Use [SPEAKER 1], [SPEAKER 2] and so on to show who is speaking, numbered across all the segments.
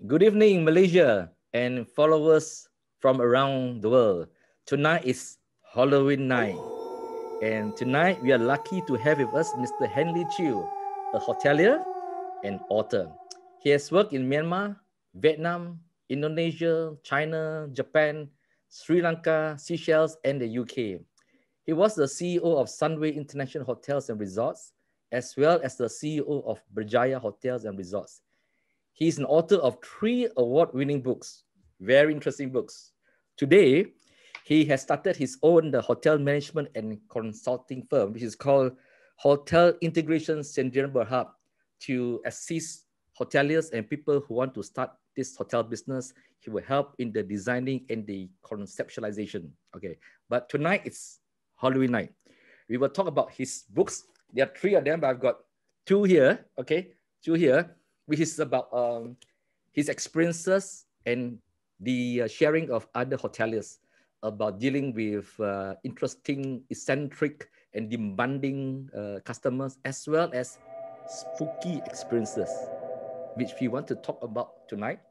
[SPEAKER 1] Good evening, Malaysia and followers from around the world. Tonight is Halloween night, and tonight we are lucky to have with us Mr. Hanley Chew, a hotelier and author. He has worked in Myanmar, Vietnam, Indonesia, China, Japan, Sri Lanka, Seychelles, and the UK. He was the CEO of Sunway International Hotels and Resorts, as well as the CEO of Berjaya Hotels and Resorts. He's an author of 3 award-winning books, very interesting books. Today, he has started his own hotel management and consulting firm, which is called Hotel Integration Syndrome Berhad, to assist hoteliers and people who want to start this hotel business. He will help in the designing and the conceptualization. Okay, but tonight it's Halloween night. We will talk about his books. There are 3 of them, but I've got 2 here. Okay, 2 here, which is about his experiences and the sharing of other hoteliers about dealing with interesting, eccentric, and demanding customers, as well as spooky experiences, which we want to talk about tonight.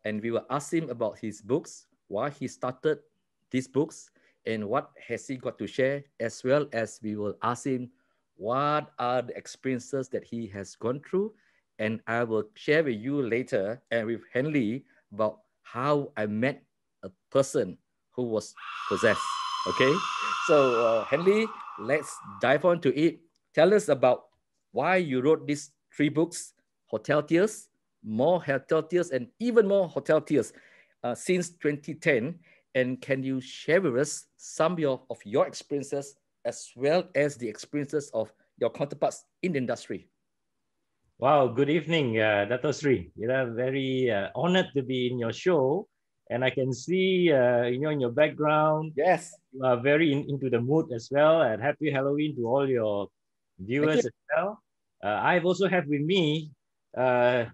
[SPEAKER 1] And we will ask him about his books, why he started these books, and what has he got to share, as well as we will ask him what are the experiences that he has gone through. And I will share with you later and with Hanley about how I met a person who was possessed. Okay, so Hanley, let's dive on to it. Tell us about why you wrote these 3 books, Hotel Tears, More Hotel Tears, and Even More Hotel Tears, since 2010. And can you share with us some of your experiences, as well as the experiences of your counterparts in the industry?
[SPEAKER 2] Wow, good evening, Dato Sri. Very honored to be in your show. And I can see, in your background,
[SPEAKER 1] yes,
[SPEAKER 2] you are very into the mood as well. And happy Halloween to all your viewers as well. I've also have with me Jack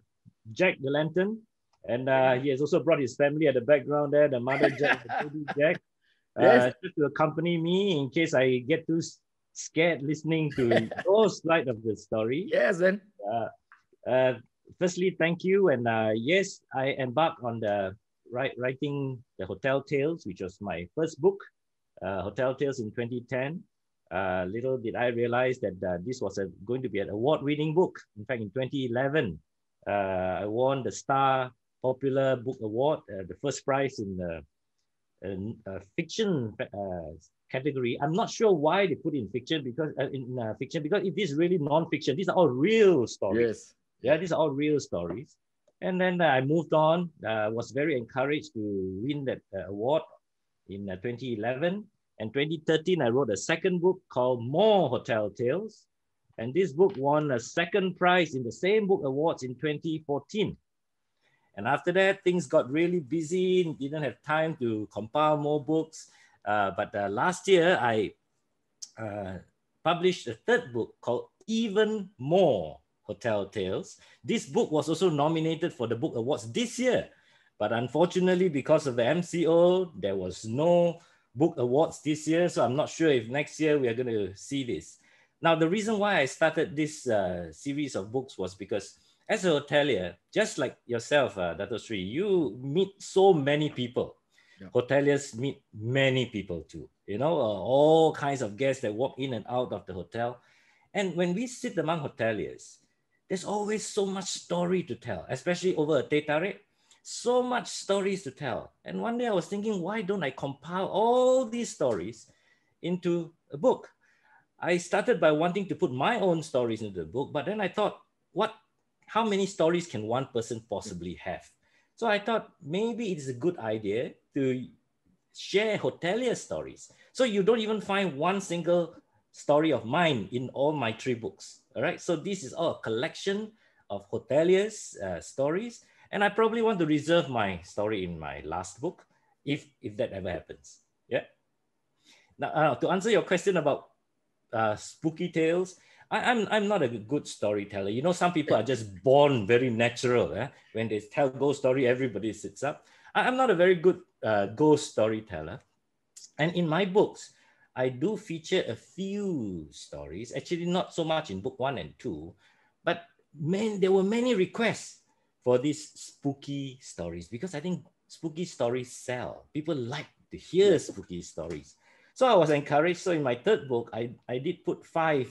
[SPEAKER 2] the Lantern. And he has also brought his family at the background there, the mother Jack, the baby Jack, just to accompany me in case I get too scared listening to your side of the story.
[SPEAKER 1] Yes, then.
[SPEAKER 2] Firstly, thank you. And yes, I embarked on the writing the Hotel Tales, which was my first book, Hotel Tales in 2010. Little did I realize that this was going to be an award-winning book. In fact, in 2011, I won the Star Popular Book Award, the first prize in the fiction category. I'm not sure why they put in fiction because it is really non-fiction. These are all real stories.
[SPEAKER 1] Yes.
[SPEAKER 2] Yeah, these are all real stories. And then I moved on. Was very encouraged to win that award in 2011. And 2013, I wrote a second book called More Hotel Tales. And this book won a second prize in the same book awards in 2014. And after that, things got really busy, didn't have time to compile more books. But last year, I published a third book called Even More Hotel Tales. This book was also nominated for the book awards this year. But unfortunately, because of the MCO, there was no book awards this year. So I'm not sure if next year we are going to see this. Now, the reason why I started this series of books was because as a hotelier, just like yourself, Dato Sri, you meet so many people. Yeah. Hoteliers meet many people too. All kinds of guests that walk in and out of the hotel. And when we sit among hoteliers, there's always so much story to tell, especially over a teh tarik. So much stories to tell. And one day I was thinking, why don't I compile all these stories into a book? I started by wanting to put my own stories into the book, but then I thought, how many stories can one person possibly have? So I thought maybe it's a good idea to share hotelier stories. So you don't even find one single story of mine in all my 3 books. All right. So this is all a collection of hoteliers' stories. And I probably want to reserve my story in my last book, if that ever happens. Yeah. Now, to answer your question about spooky tales, I'm not a good storyteller. Some people are just born very natural. When they tell ghost story, everybody sits up. I'm not a very good ghost storyteller. And in my books, I do feature a few stories, actually not so much in book 1 and 2, but there were many requests for these spooky stories, because I think spooky stories sell. People like to hear spooky stories. So I was encouraged. So in my third book, I did put five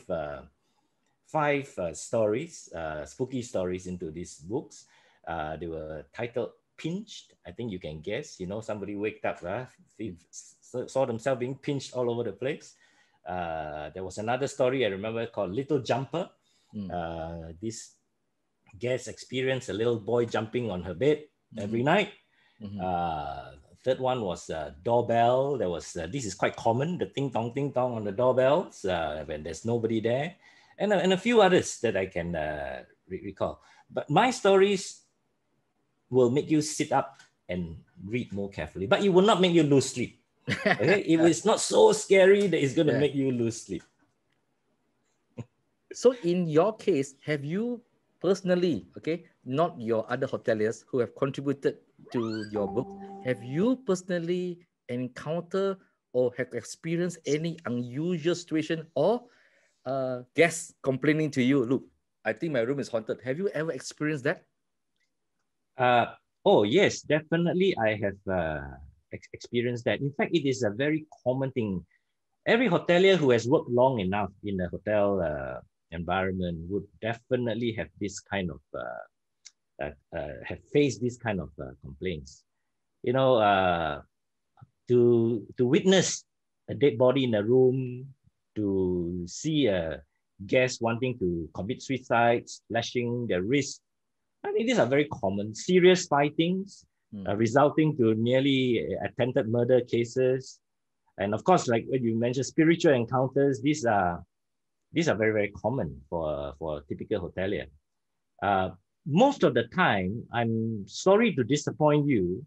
[SPEAKER 2] stories, spooky stories into these books. They were titled Pinched. I think you can guess, you know, somebody waked up, saw themselves being pinched all over the place. There was another story I remember called Little Jumper. This guest experienced a little boy jumping on her bed every night. Third one was doorbell. There was, this is quite common, the ting tong on the doorbells when there's nobody there. And a few others that I can recall. But my stories will make you sit up and read more carefully, but it will not make you lose sleep. Okay? It is not so scary that it's going to make you lose sleep.
[SPEAKER 1] So in your case, have you personally, okay, not your other hoteliers who have contributed to your book, have you personally encountered or have experienced any unusual situation or guests complaining to you, look, I think my room is haunted? Have you ever experienced that?
[SPEAKER 2] Oh, yes, definitely. I have experienced that. In fact, it is a very common thing. Every hotelier who has worked long enough in the hotel environment would definitely have this kind of, have faced this kind of complaints. You know, to witness a dead body in a room, to see a guest wanting to commit suicide, slashing their wrist. I mean, these are very common. Serious fightings resulting to nearly attempted murder cases. And of course, like when you mentioned, spiritual encounters, these are very, very common for a typical hotelier. Most of the time, I'm sorry to disappoint you,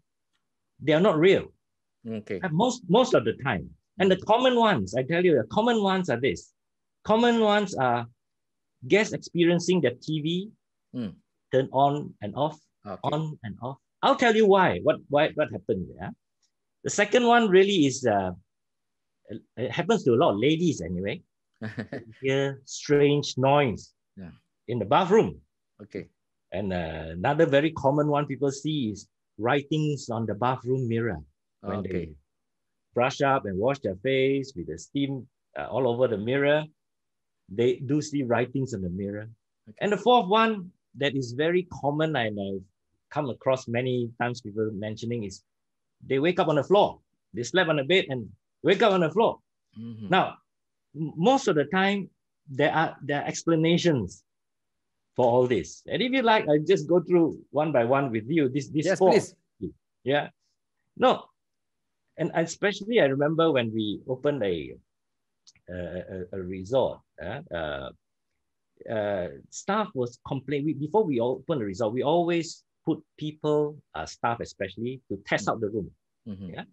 [SPEAKER 2] they are not real.
[SPEAKER 1] Okay.
[SPEAKER 2] Most of the time. And the common ones, I tell you, the common ones are this. Common ones are guests experiencing the TV turn on and off, on and off. I'll tell you why, what happened there. The second one really is, it happens to a lot of ladies anyway. Hear strange noise in the bathroom.
[SPEAKER 1] Okay.
[SPEAKER 2] And another very common one people see is writings on the bathroom mirror. When they brush up and wash their face with the steam all over the mirror, they do see writings on the mirror. And the fourth one that is very common, and I've come across many times people mentioning, is they wake up on the floor. They slept on the bed and wake up on the floor. Now, most of the time, there are explanations for all this. And if you like, I'll just go through one by one with you. This
[SPEAKER 1] yes,
[SPEAKER 2] four.
[SPEAKER 1] please.
[SPEAKER 2] Yeah. No. And especially I remember when we opened a resort, staff was complaining. Before we opened the resort, we always put people, staff especially, to test out the room. Yeah.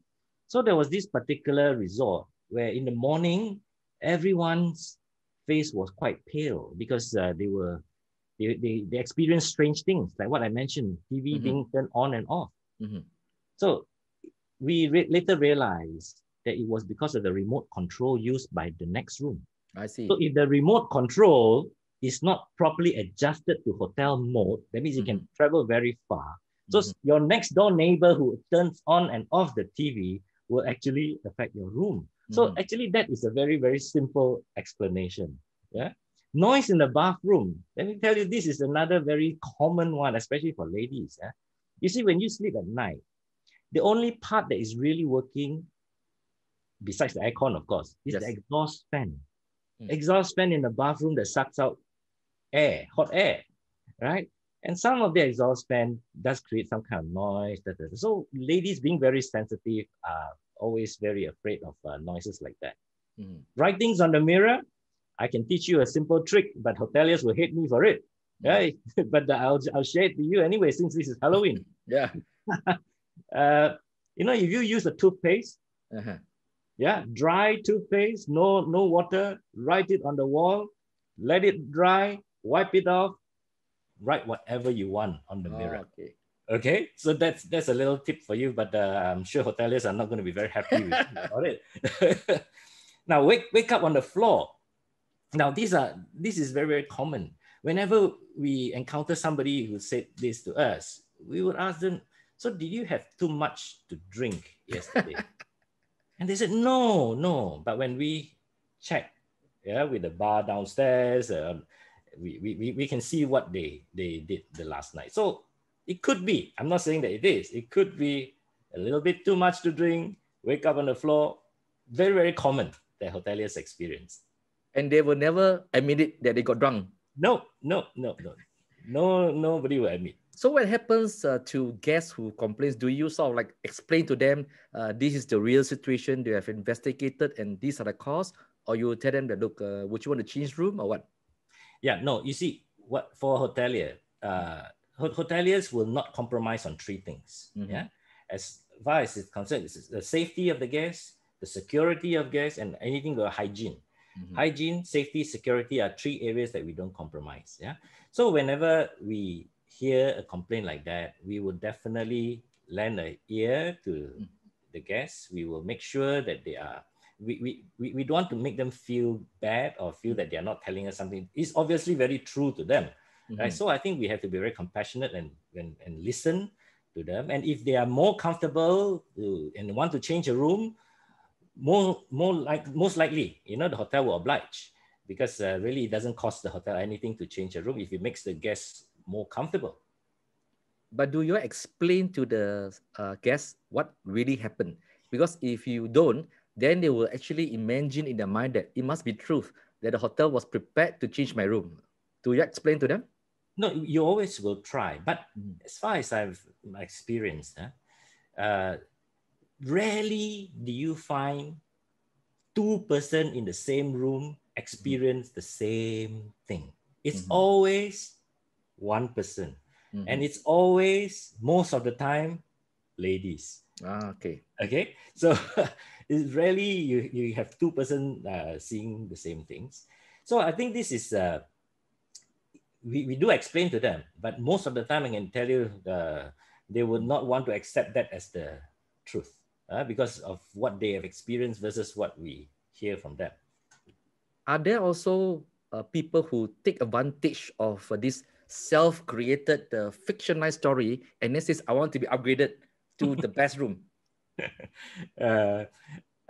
[SPEAKER 2] So there was this particular resort where in the morning, everyone's face was quite pale because they experienced strange things, like what I mentioned, TV being turned on and off. So we later realized that it was because of the remote control used by the next room.
[SPEAKER 1] I see.
[SPEAKER 2] So if the remote control is not properly adjusted to hotel mode, that means it can travel very far. So your next door neighbor who turns on and off the TV will actually affect your room. So actually that is a very, very simple explanation. Yeah. Noise in the bathroom. Let me tell you, this is another very common one, especially for ladies. Yeah? You see, when you sleep at night, the only part that is really working, besides the aircon, of course, is the exhaust fan. Exhaust fan in the bathroom that sucks out air, hot air, right? And some of the exhaust fan does create some kind of noise. So ladies, being very sensitive, are always very afraid of noises like that. Writings on the mirror, I can teach you a simple trick, but hoteliers will hate me for it. Right? But I'll share it to you anyway, since this is Halloween.
[SPEAKER 1] Yeah.
[SPEAKER 2] You know, if you use a toothpaste, dry toothpaste, no water, write it on the wall, let it dry, wipe it off, write whatever you want on the mirror. Okay, so that's a little tip for you, but I'm sure hoteliers are not going to be very happy with you about it. Now wake up on the floor. Now this is very, very common. whenever we encounter somebody who said this to us, we would ask them, so did you have too much to drink yesterday? And they said, no, no. But when we check, yeah, with the bar downstairs, we can see what they did the last night. So it could be, I'm not saying that it is, it could be a little bit too much to drink, wake up on the floor. Very, very common that hoteliers experience.
[SPEAKER 1] And they will never admit it that they got drunk.
[SPEAKER 2] No, nobody will admit.
[SPEAKER 1] So what happens to guests who complains? Do you sort of like explain to them, this is the real situation, they have investigated and these are the cause? Or you tell them that, look, would you want to change room or what?
[SPEAKER 2] Yeah, no, you see, what for a hotelier, hoteliers will not compromise on three things. Yeah, as far as it's concerned, it's the safety of the guests, the security of guests, and anything about hygiene. Hygiene, safety, security are three areas that we don't compromise. Yeah. So whenever we hear a complaint like that, we will definitely lend an ear to the guests. We will make sure that they are, we don't want to make them feel bad or feel that they are not telling us something. It's obviously very true to them. Right? So I think we have to be very compassionate and listen to them. And if they are more comfortable and want to change a room, most likely, you know, the hotel will oblige, because really it doesn't cost the hotel anything to change a room if it makes the guests more comfortable.
[SPEAKER 1] But do you explain to the guests what really happened? Because if you don't, then they will actually imagine in their mind that it must be truth, that the hotel was prepared to change my room. Do you explain to them?
[SPEAKER 2] No, you always will try. But as far as I've experienced, rarely do you find two persons in the same room experience the same thing. It's always one person. And it's always, most of the time, ladies.
[SPEAKER 1] Okay.
[SPEAKER 2] Okay. So it's rarely you have two persons seeing the same things. So I think this is, we do explain to them, but most of the time I can tell you they would not want to accept that as the truth because of what they have experienced versus what we hear from them.
[SPEAKER 1] Are there also people who take advantage of this self-created fictionalized story and then says, I want to be upgraded to the best room?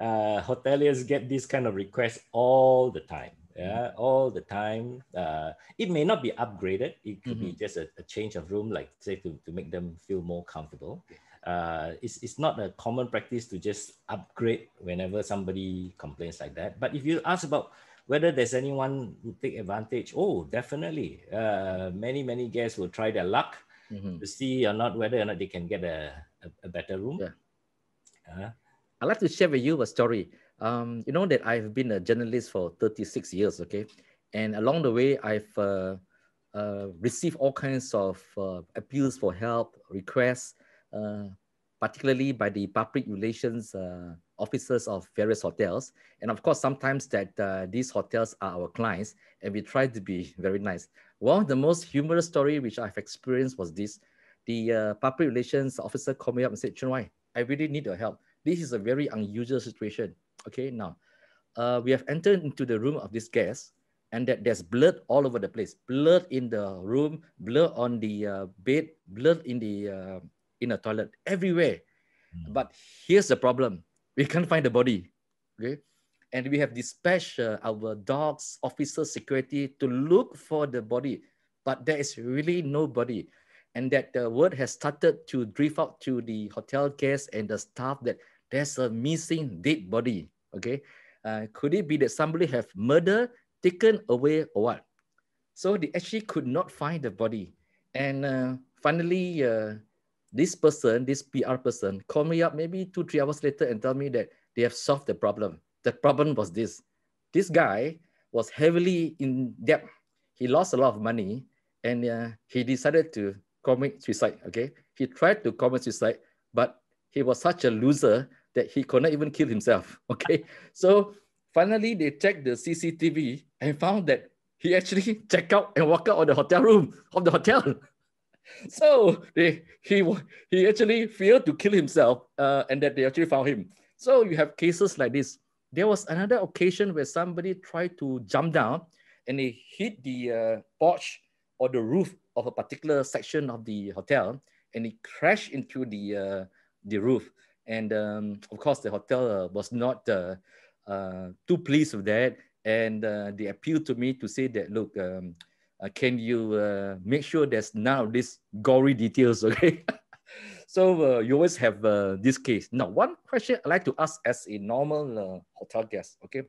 [SPEAKER 2] Hoteliers get this kind of requests all the time. Yeah, all the time. It may not be upgraded. It could be just a change of room, like say to make them feel more comfortable. It's not a common practice to just upgrade whenever somebody complains like that. But if you ask about whether there's anyone who take advantage, oh, definitely. Many guests will try their luck to see or not whether or not they can get a better room.
[SPEAKER 1] Yeah. I'd like to share with you a story. You know that I've been a journalist for 36 years, okay? And along the way, I've received all kinds of appeals for help, requests, particularly by the public relations officers of various hotels. And of course, sometimes that these hotels are our clients and we try to be very nice. One of the most humorous story which I've experienced was this. The public relations officer called me up and said, "ChunWai, I really need your help. This is a very unusual situation. Okay, now we have entered into the room of this guest and that there's blood all over the place. Blood in the room, blood on the bed, blood in the toilet, everywhere. But here's the problem. We can't find the body, okay? And we have dispatched our dogs, officers, security to look for the body, but there is really no body. And that the word has started to drift out to the hotel guests and the staff that there's a missing dead body, okay? Could it be that somebody have murdered, taken away or what? So they actually could not find the body. And finally, this person, this PR person, called me up maybe 2-3 hours later and tell me that they have solved the problem. The problem was this. This guy was heavily in debt. He lost a lot of money and he decided to commit suicide, okay? He tried to commit suicide, but he was such a loser that he could not even kill himself, okay? So finally, they checked the CCTV and found that he actually checked out and walked out of the hotel room of the hotel. So he actually feared to kill himself and that they actually found him. So you have cases like this. There was another occasion where somebody tried to jump down and he hit the porch or the roof of a particular section of the hotel, and it crashed into the roof. And of course, the hotel was not too pleased with that, and they appealed to me to say that, look, can you make sure there's none of these gory details, okay? So you always have this case. Now, one question I like to ask as a normal hotel guest, okay?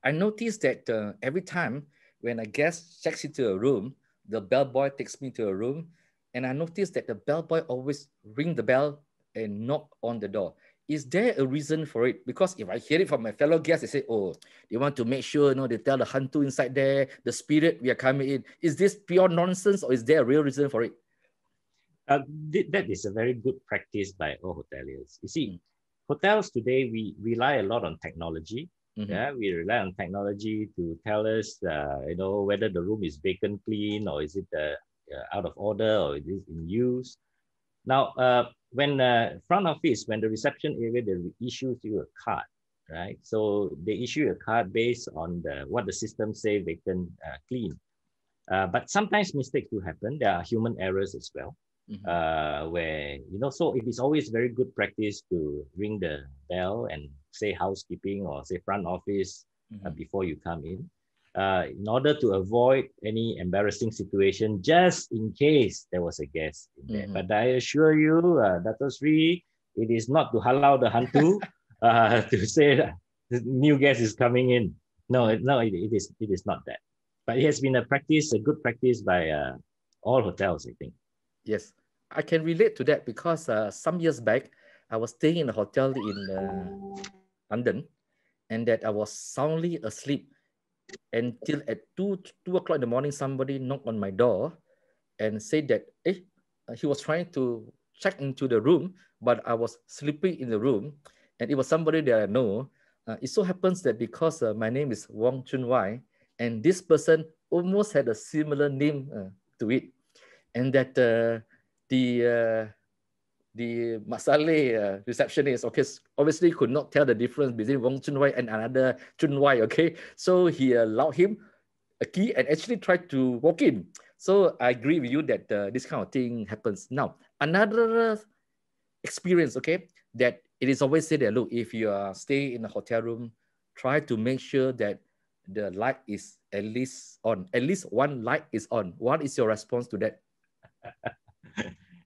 [SPEAKER 1] I noticed that every time when a guest checks into a room, the bellboy takes me to a room, and I noticed that the bellboy always ring the bell and knock on the door. Is there a reason for it? Because if I hear it from my fellow guests, they say, "Oh, they want to make sure, they tell the hantu inside there, the spirit, we are coming in." Is this pure nonsense, or is there a real reason for it?
[SPEAKER 2] That is a very good practice by all hoteliers. You see, hotels today, we rely a lot on technology. Yeah, we rely on technology to tell us, whether the room is vacant clean, or is it out of order, or it is in use. Now, when front office, when the reception area, they issue you a card, right? So they issue a card based on what the system say vacant, clean. But sometimes mistakes do happen. There are human errors as well. Where, so it is always very good practice to ring the bell and say housekeeping or say front office before you come in order to avoid any embarrassing situation, just in case there was a guest in there. But I assure you, Dato Sri, it is not to halau the hantu to say that the new guest is coming in. No, it is not that. But it has been a good practice by all hotels, I think.
[SPEAKER 1] Yes, I can relate to that because some years back, I was staying in a hotel in London, and that I was soundly asleep until at 2 o'clock in the morning, somebody knocked on my door and said that he was trying to check into the room, but I was sleeping in the room, and it was somebody that I know. It so happens that because my name is RealChunWai, and this person almost had a similar name to it, and that the Masale receptionist, okay, obviously could not tell the difference between Wong Chunwai and another Chunwai, okay? So he allowed him a key and actually tried to walk in. So I agree with you that this kind of thing happens. Now, another experience, okay, that it is always said that, look, if you are staying in a hotel room, try to make sure that the light is at least on. At least one light is on. What is your response to that?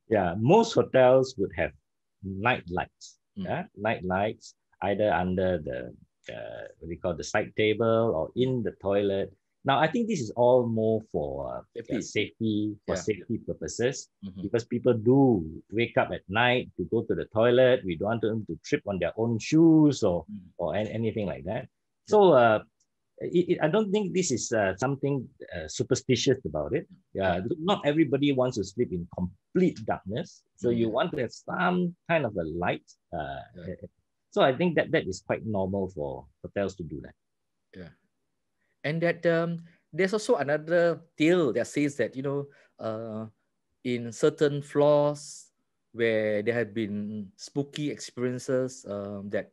[SPEAKER 2] Yeah, most hotels would have night lights. Yeah, night lights either under the what we call the side table or in the toilet. Now, I think this is all more for safety purposes, because people do wake up at night to go to the toilet. We don't want them to trip on their own shoes or anything like that. So I don't think this is something superstitious about it. Not everybody wants to sleep in complete darkness. So you want to have some kind of a light. So I think that is quite normal for hotels to do that.
[SPEAKER 1] Yeah. And that there's also another tale that says that, in certain floors where there have been spooky experiences, that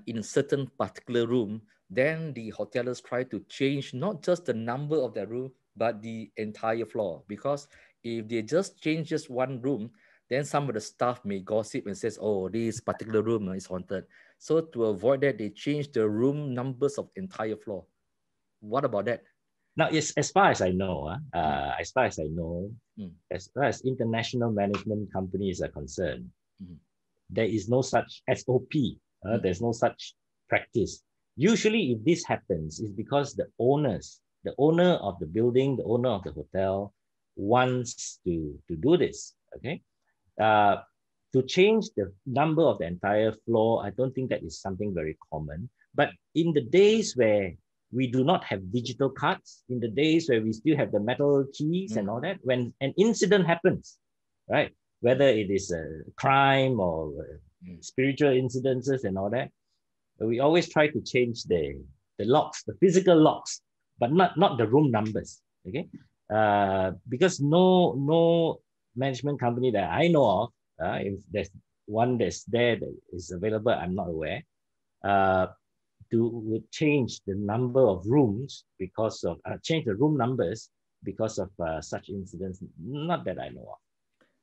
[SPEAKER 1] in certain particular room, then the hoteliers try to change not just the number of the room, but the entire floor. Because if they just change just one room, then some of the staff may gossip and says, oh, this particular room is haunted. So to avoid that, they change the room numbers of entire floor. What about that?
[SPEAKER 2] Now, as far as I know, as far as as international management companies are concerned, there is no such SOP. There's no such practice. Usually, if this happens, it's because the owner of the building, the owner of the hotel, wants to do this. Okay, to change the number of the entire floor, I don't think that is something very common. But in the days where we do not have digital cards, in the days where we still have the metal keys and all that, when an incident happens, right? Whether it is a crime or spiritual incidences and all that, we always try to change the locks, the physical locks, but not the room numbers, okay? Because no management company that I know of, if there's one that's there that is available, I'm not aware, would change the number of rooms because of change the room numbers because of such incidents. Not that I know of.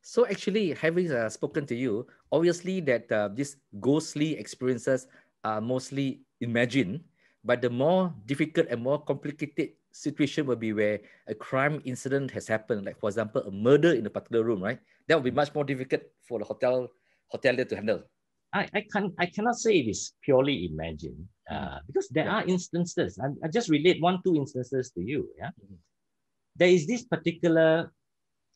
[SPEAKER 1] So actually, having spoken to you, obviously that these ghostly experiences are mostly imagined, but the more difficult and more complicated situation will be where a crime incident has happened, like for example, a murder in a particular room, right? That will be much more difficult for the hotelier to handle.
[SPEAKER 2] I cannot say it is purely imagined because there
[SPEAKER 1] Yeah.
[SPEAKER 2] are instances. I just relate two instances to you. Yeah,
[SPEAKER 1] Mhm.
[SPEAKER 2] there is this particular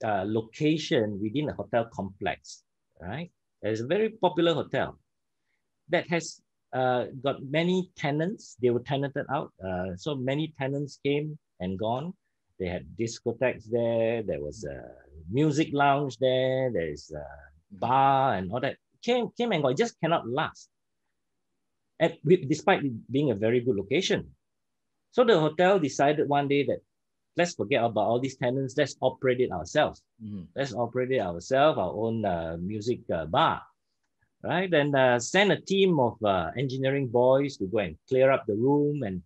[SPEAKER 2] location within a hotel complex, right? There's a very popular hotel that has got many tenants. They were tenanted out. So many tenants came and gone. They had discotheques there. There was a music lounge there. There's a bar and all that. Came and gone. It just cannot last. Despite it being a very good location. So the hotel decided one day that let's forget about all these tenants. Let's operate it ourselves. Let's operate it ourselves, our own music bar, right? And send a team of engineering boys to go and clear up the room. And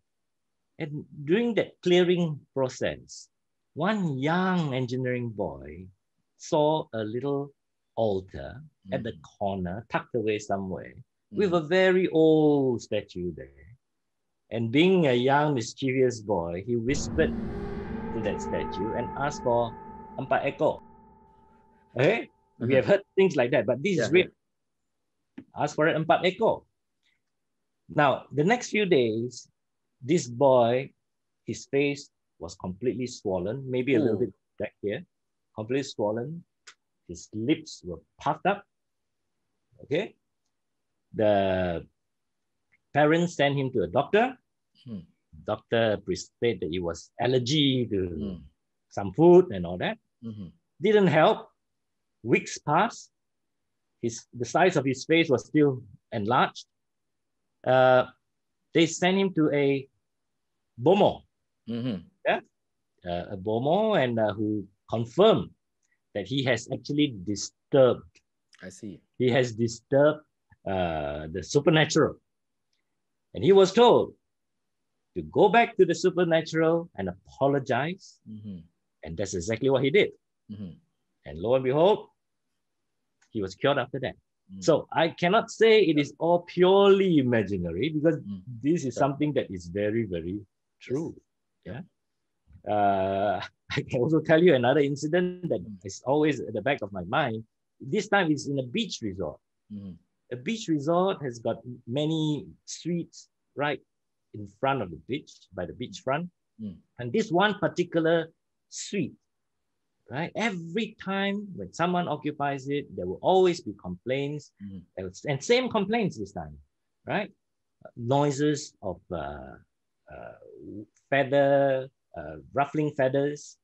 [SPEAKER 2] during that clearing process, one young engineering boy saw a little altar at the corner, tucked away somewhere, with a very old statue there. And being a young, mischievous boy, he whispered to that statue and asked for 4 ekor. Okay? We have heard things like that, but this is real. Ask for it 4 ekor. Now, the next few days, this boy, his face was completely swollen, maybe a little bit back here, completely swollen. His lips were puffed up. Okay? The parents sent him to a doctor. Doctor prescribed that it was allergy to some food and all that. Didn't help. Weeks passed. The size of his face was still enlarged. They sent him to a BOMO. Yeah? A BOMO, and who confirmed that he has actually disturbed.
[SPEAKER 1] I see.
[SPEAKER 2] He has disturbed the supernatural. And he was told to go back to the supernatural and apologize. And that's exactly what he did. And lo and behold, he was cured after that. So I cannot say it is all purely imaginary because this is something that is very, very true. Yes. Yeah. I can also tell you another incident that is always at the back of my mind. This time it's in a beach resort. A beach resort has got many suites right in front of the beach, by the beachfront. And this one particular suite, right? Every time when someone occupies it, there will always be complaints, and same complaints this time, right? Noises of ruffling feathers,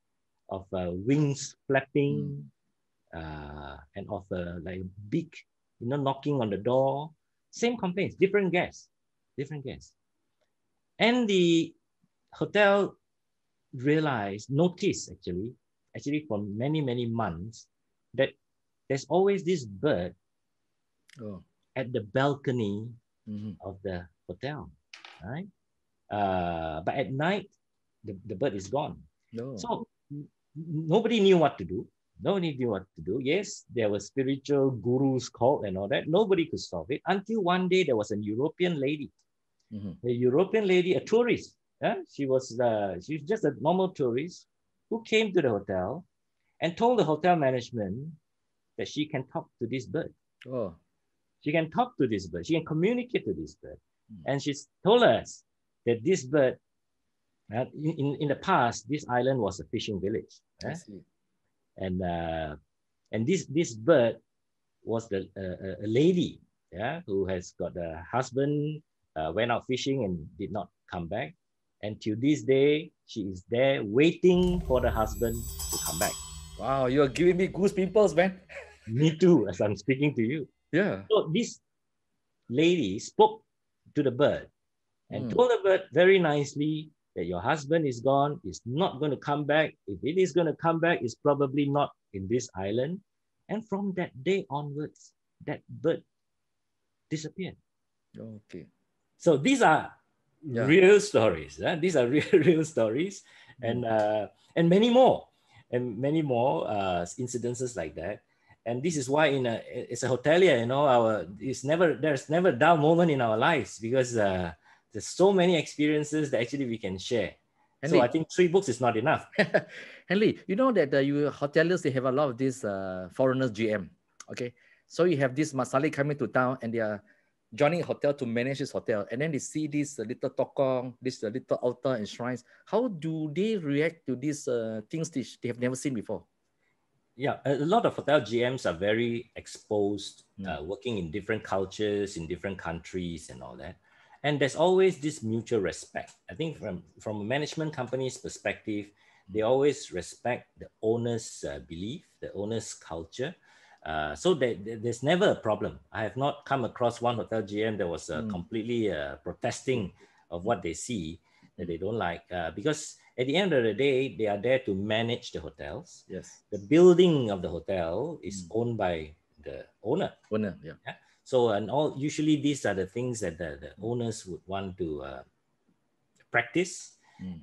[SPEAKER 2] of wings flapping, and of like beak, knocking on the door. Same complaints, different guests. And the hotel noticed actually for many, many months, that there's always this bird at the balcony of the hotel, right? But at night, the bird is gone. So nobody knew what to do. Yes, there were spiritual gurus called and all that. Nobody could solve it until one day there was a European lady. A European lady, a tourist. She was just a normal tourist who came to the hotel and told the hotel management that she can talk to this bird. She can talk to this bird. She can communicate to this bird. And she told us that this bird, in the past, this island was a fishing village.
[SPEAKER 1] I see.
[SPEAKER 2] And this bird was a lady, who has got a husband, went out fishing and did not come back. And till this day, she is there waiting for the husband to come back.
[SPEAKER 1] Wow, you're giving me goose pimples, man.
[SPEAKER 2] Me too, as I'm speaking to you.
[SPEAKER 1] Yeah.
[SPEAKER 2] So this lady spoke to the bird and told the bird very nicely that your husband is gone, is not going to come back. If it is going to come back, it's probably not in this island. And from that day onwards, that bird disappeared.
[SPEAKER 1] Okay.
[SPEAKER 2] So these are real stories. These are real stories. and many more, incidences like that. And this is why it's a hotelier, you know, there's never a dull moment in our lives, because there's so many experiences that actually we can share.
[SPEAKER 1] Hanley.
[SPEAKER 2] So I think 3 books is not enough.
[SPEAKER 1] Hanley, you know that you hoteliers, they have a lot of these foreigners GM. Okay, so you have this Masali coming to town and they are joining a hotel to manage this hotel, and then they see this little tokong, this little altar and shrines. How do they react to these things they have never seen before?
[SPEAKER 2] Yeah, a lot of hotel GMs are very exposed, working in different cultures, in different countries and all that. And there's always this mutual respect. I think from a management company's perspective, they always respect the owner's belief, the owner's culture. So there's never a problem. I have not come across one hotel GM that was completely protesting of what they see that they don't like, because at the end of the day, they are there to manage the hotels.
[SPEAKER 1] Yes.
[SPEAKER 2] The building of the hotel is owned by the owner.
[SPEAKER 1] Yeah.
[SPEAKER 2] So, and usually these are the things that the owners would want to practice,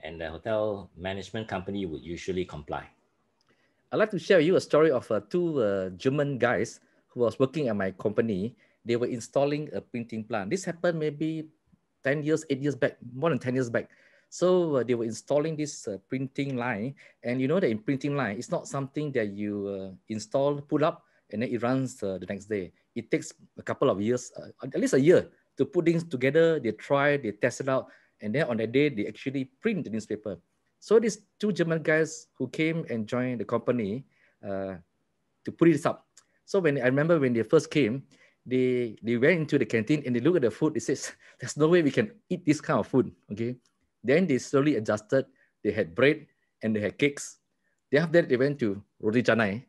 [SPEAKER 2] and the hotel management company would usually comply.
[SPEAKER 1] I'd like to share with you a story of 2 German guys who was working at my company. They were installing a printing plant. This happened maybe 10 years, 8 years back, more than 10 years back. So they were installing this printing line. And you know that in printing line, it's not something that you install, pull up, and then it runs the next day. It takes a couple of years, at least a year, to put things together. They try, they test it out. And then on that day, they actually print the newspaper. So these 2 German guys who came and joined the company to put this up. So I remember when they first came, they went into the canteen and they looked at the food. They said, "There's no way we can eat this kind of food." Okay. Then they slowly adjusted. They had bread and they had cakes. Then after that, they went to roti canai.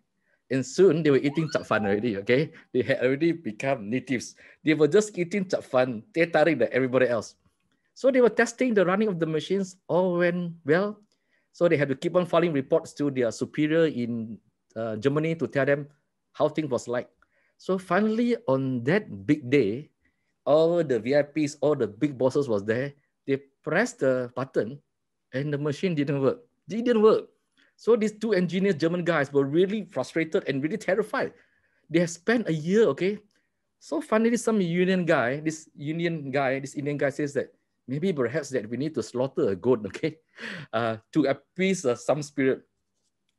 [SPEAKER 1] And soon they were eating chap fan already, okay? They had already become natives. They were just eating chap fan, teh tarik like everybody else. So they were testing the running of the machines. All went well. So they had to keep on filing reports to their superior in Germany to tell them how things was like. So finally, on that big day, all the VIPs, all the big bosses was there. They pressed the button and the machine didn't work. It didn't work. So these 2 engineers, German guys, were really frustrated and really terrified. They have spent a year, okay? So finally, some Indian guy says that maybe perhaps that we need to slaughter a goat, okay? To appease some spirit.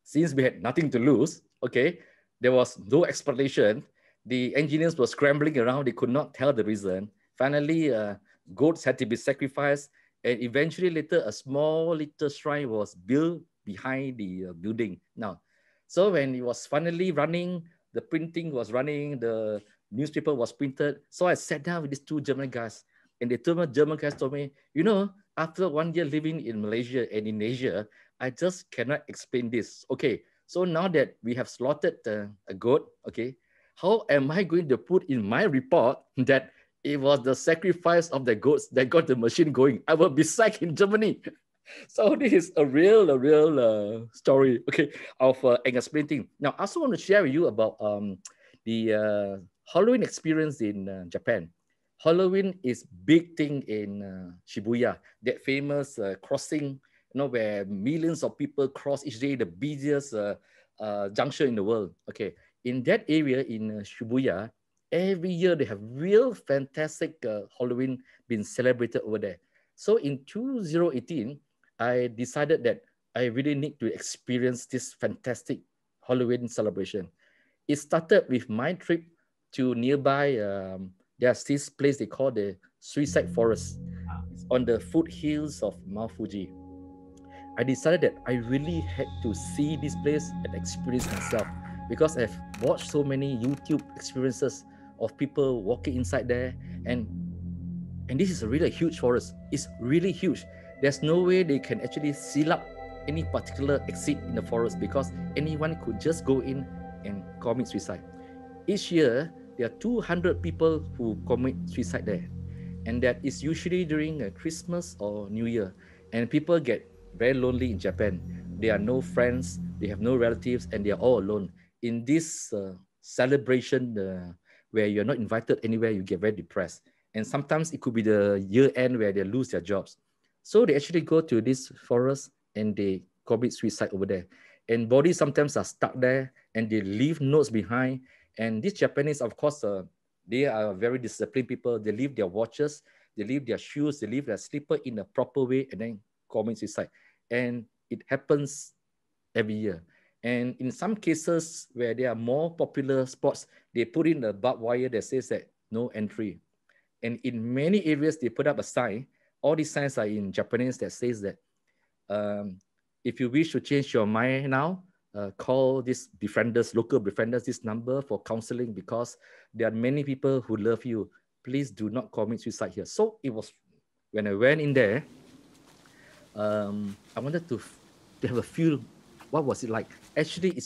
[SPEAKER 1] Since we had nothing to lose, okay? There was no explanation. The engineers were scrambling around. They could not tell the reason. Finally, goats had to be sacrificed. And eventually later, a small little shrine was built behind the building. Now, so when it was finally running, the printing was running, the newspaper was printed. So I sat down with these 2 German guys, and German guys told me, you know, after 1 year living in Malaysia and in Asia, I just cannot explain this. Okay, so now that we have slaughtered a goat, okay, how am I going to put in my report that it was the sacrifice of the goats that got the machine going? I will be sacked in Germany. So this is a real story, okay, of Angus printing. Now, I also want to share with you about the Halloween experience in Japan. Halloween is big thing in Shibuya, that famous crossing, you know, where millions of people cross each day, the busiest junction in the world. Okay, in that area in Shibuya, every year they have real fantastic Halloween being celebrated over there. So in 2018, I decided that I really need to experience this fantastic Halloween celebration. It started with my trip to nearby, there's this place they call the Suicide Forest. It's on the foothills of Mount Fuji. I decided that I really had to see this place and experience myself, because I've watched so many YouTube experiences of people walking inside there, and this is a really huge forest. It's really huge. There's no way they can actually seal up any particular exit in the forest, because anyone could just go in and commit suicide. Each year, there are 200 people who commit suicide there. And that is usually during Christmas or New Year. And people get very lonely in Japan. They are no friends, they have no relatives, and they are all alone. In this celebration where you're not invited anywhere, you get very depressed. And sometimes it could be the year end where they lose their jobs. So they actually go to this forest and they commit suicide over there. And bodies sometimes are stuck there, and they leave notes behind. And these Japanese, of course, they are very disciplined people. They leave their watches, they leave their shoes, they leave their slipper in a proper way, and then commit suicide. And it happens every year. And in some cases where there are more popular spots, they put in a barbed wire that says that no entry. And in many areas, they put up a sign. All these signs are in Japanese that says that um, if you wish to change your mind now, call this befrienders, local befrienders, this number for counseling, because there are many people who love you. Please do not commit suicide here. So it was, when I went in there, I wanted to have a feel, what was it like? Actually,